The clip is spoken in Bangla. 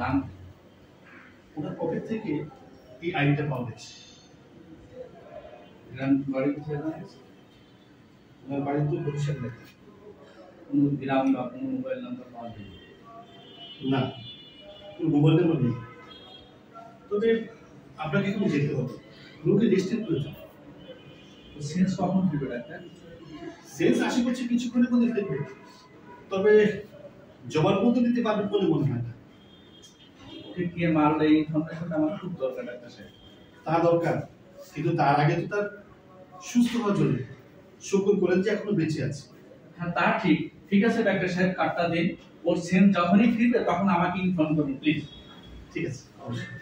নাম? ওনার পকেট থেকে এই আইডিটা পাওয়া গেছে। গ্রাম বাড়ি কোথায় জানা গেছে? ওনার বাড়ি তো বরিশাল লেখা। কোনো গ্রাম বা কোনো মোবাইল নাম্বার পাওয়া যায় না, কোনো মোবাইল নাম্বার নেই। তবে আপনাকে এখানে যেতে হবে, লোকে লিস্টের প্রয়োজন। সেন্স কখন ফিরবে ডাক্তার? সেন্স আশা করছি কিছুক্ষণের মধ্যে ফিরবে, তবে জবানবন্দি দিতে পারবেন বলে মনে হয় না। ওকে কে মারলে এই ইনফরমেশনটা আমার খুব দরকার ডাক্তার সাহেব। তা দরকার, কিন্তু তার আগে তো তার সুস্থ হওয়ার জন্য শকুন করেন যে এখনো বেঁচে আছে। হ্যাঁ তা ঠিক, ঠিক আছে ডাক্তার সাহেব, কার্ডটা দিন। ওর সেন্স যখনই ফিরবে তখন আমাকে ইনফর্ম করুন প্লিজ। ঠিক আছে, অবশ্যই।